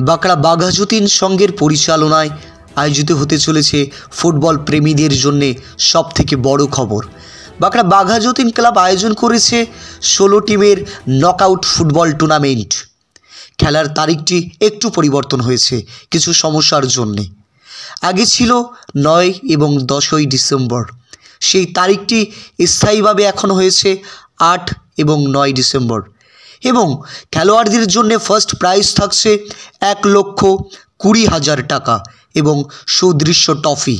বাঁকড়া বাঘাযতীন সংঘের পরিচালনায় আয়োজিত হতে চলেছে ফুটবল প্রেমীদের জন্য সবথেকে বড় খবর। বাঁকড়া বাঘাযতীন ক্লাব আয়োজন করেছে 16 টিমের নকআউট ফুটবল টুর্নামেন্ট। খেলার তারিখটি একটু পরিবর্তন হয়েছে কিছু সমস্যার জন্যে। আগে ছিল 9 এবং 10ই ডিসেম্বর, সেই তারিখটি স্থায়ীভাবে এখন হয়েছে 8 এবং 9 ডিসেম্বর। এবং খেলোয়াড়দের জন্য ফার্স্ট প্রাইজ থাকছে 1,20,000 টাকা এবং সুদৃশ্য ট্রফি।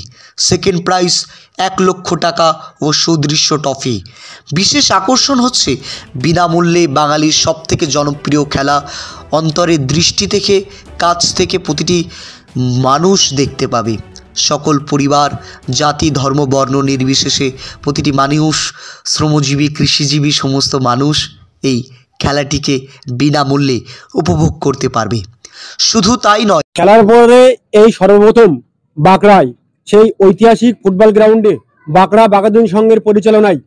সেকেন্ড প্রাইজ 1 লক্ষ টাকা ও সুদৃশ্য ট্রফি। বিশেষ আকর্ষণ হচ্ছে বিনামূল্যে বাঙালির সবথেকে জনপ্রিয় খেলা অন্তরের দৃষ্টি থেকে কাছ থেকে প্রতিটি মানুষ দেখতে পাবে। সকল পরিবার, জাতি, ধর্ম, বর্ণ নির্বিশেষে প্রতিটি মানুষ, শ্রমজীবী, কৃষিজীবী সমস্ত মানুষ এই খেলাটিকে বিনামূল্যে উপভোগ করতে পারবে। শুধু তাই নয়, খেলার পরে এই সর্বপ্রথম বাঁকড়ায় সেই ঐতিহাসিক ফুটবল গ্রাউন্ডে বাঁকড়া বাঘাযতীন সংঘের পরিচালনায়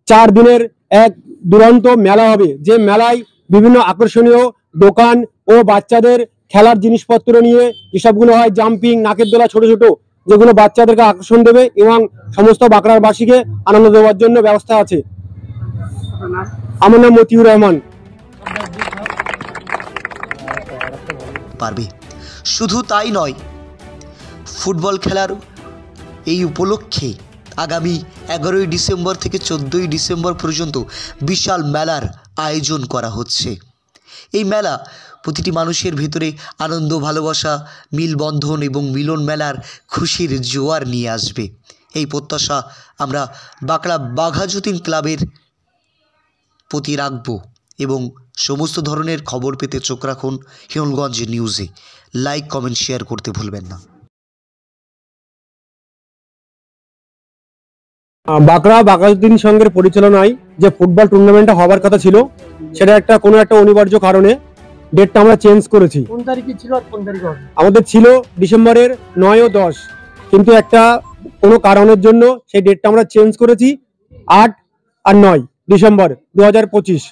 4 দিনের এক দুরন্ত মেলা হবে, যে মেলায় বিভিন্ন আকর্ষণীয় দোকান ও বাচ্চাদের খেলার জিনিসপত্র নিয়ে যেসবগুলো হয় জাম্পিং, নাকের দোলা, ছোট ছোট, যেগুলো বাচ্চাদেরকে আকর্ষণ দেবে এবং সমস্ত বাঁকড়াবাসীকে আনন্দ দেওয়ার জন্য ব্যবস্থা আছে। আমার নাম মতিউর রহমান। পারবে। শুধু তাই নয়, ফুটবল খেলার এই উপলক্ষে আগামী 11ই ডিসেম্বর থেকে 14ই ডিসেম্বর পর্যন্ত বিশাল মেলার আয়োজন করা হচ্ছে। এই মেলা প্রতিটি মানুষের ভিতরে আনন্দ, ভালোবাসা, মিলবন্ধন এবং মিলন মেলার খুশির জোয়ার নিয়ে আসবে। এই প্রত্যাশা আমরা বাঁকড়া বাঘাযতীন ক্লাবের প্রতি রাখব এবং সমস্ত ধরনের খবর পেতে চোখ রাখুন হিঙ্গলগঞ্জ নিউজে। লাইক, কমেন্ট, শেয়ার করতে ভুলবেন না। বাঁকড়া বাঘাযতীন সংঘের পরিচালনায় যে ফুটবল টুর্নামেন্টটা হবার কথা ছিল, সেটা কোনো একটা অনিবার্য কারণে ডেটটা আমরা চেঞ্জ করেছি। কোন তারিখে ছিল আর কোন তারিখে হবে? আমাদের ছিল ডিসেম্বরের 9 ও 10, কিন্তু কোনো কারণের জন্য সেই ডেটটা আমরা চেঞ্জ করেছি 8 আর 9 ডিসেম্বর 2025।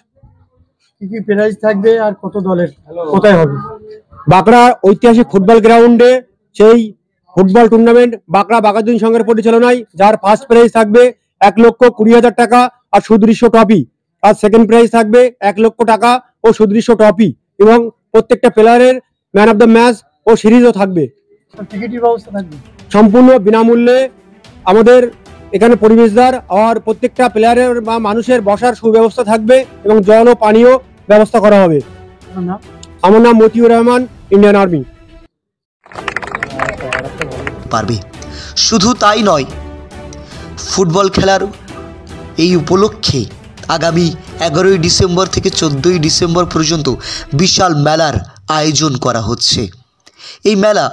কি কি প্রাইজ থাকবে আর কত দলের, কোথায় হবে? বাঁকড়া ঐতিহাসিক ফুটবল গ্রাউন্ডে সেই ফুটবল টুর্নামেন্ট বাঁকড়া বাঘাযতীন সংঘের পরিচালনায়, যার ফার্স্ট প্রাইজ থাকবে 1,20,000 টাকা আর সুদৃশ্য ট্রফি, আর সেকেন্ড প্রাইজ থাকবে 1 লক্ষ টাকা ও সুদৃশ্য ট্রফি, এবং প্রত্যেকটা প্লেয়ারের ম্যান অফ দ্য ম্যাচ ও সিরিজও থাকবে। টিকিটের ব্যবস্থা থাকবে সম্পূর্ণ বিনামূল্যে। আমাদের এখানে পরিবেশদার আর প্রত্যেকটা প্লেয়ারের বা মানুষের বসার সুব্যবস্থা থাকবে এবং জল ও পানীয় ব্যবস্থা করা হবে। আমার নাম মতিউর রহমান, ইন্ডিয়ান আর্মি। পারবে। শুধু তাই নয়, ফুটবল খেলার এই উপলক্ষে আগামী 11ই ডিসেম্বর থেকে 14ই ডিসেম্বর পর্যন্ত বিশাল মেলার আয়োজন করা হচ্ছে। এই মেলা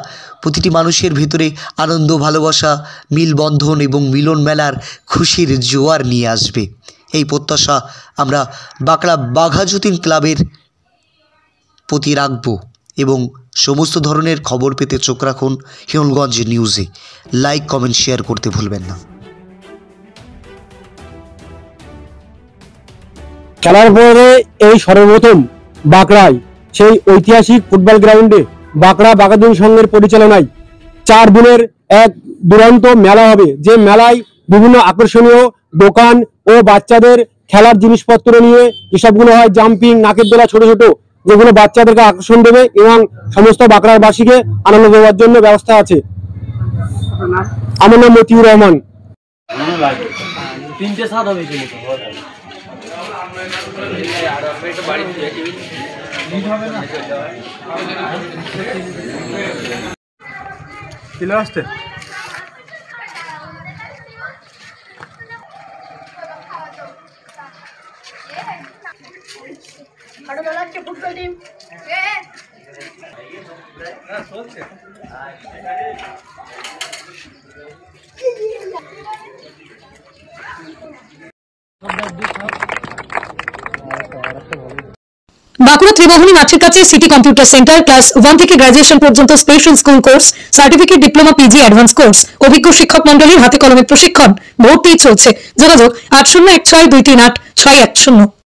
প্রতিটি মানুষের ভিতরে আনন্দ, ভালোবাসা, মিলবন্ধন এবং মিলন মেলার খুশির জোয়ার নিয়ে আসবে। এই প্রত্যাশা আমরা বাঁকড়া বাঘাযতীন ক্লাবের প্রতি রাখব এবং সমস্ত ধরনের খবর পেতে চোখ রাখুন হিঙ্গলগঞ্জ নিউজে। লাইক, কমেন্ট, শেয়ার করতে ভুলবেন না। খেলার পরে এই সর্বপ্রথম বাঁকড়ায় সেই ঐতিহাসিক ফুটবল গ্রাউন্ডে বাঁকড়া বাঘাযতীন সংঘের পরিচালনায় 4 দিনের এক দুরন্ত মেলা হবে, যে মেলায় বিভিন্ন আকর্ষণীয় দোকান ও বাচ্চাদের খেলার জিনিসপত্র নিয়ে যেসবগুলো হয় জাম্পিং, নাকের দোলা, ছোট ছোট, যেগুলো বাচ্চাদেরকে আকর্ষণ দেবে এবং সমস্ত বাঁকড়াবাসীকে আনন্দ দেওয়ার জন্য ব্যবস্থা আছে। আমার নাম মতিউর রহমান। ফুটবল টিম বাঁকুড়া ত্রিমোহনী মাঠের কাছে সিটি কম্পিউটার সেন্টার ক্লাস 1 থেকে গ্রাজুয়েশন পর্যন্ত special school course, certificate, diploma, PG, advance course, অভিজ্ঞ শিক্ষক মন্ডলীর হাতে কলমে প্রশিক্ষণ, ভর্তি চলছে। যোগাযোগ 8016238610।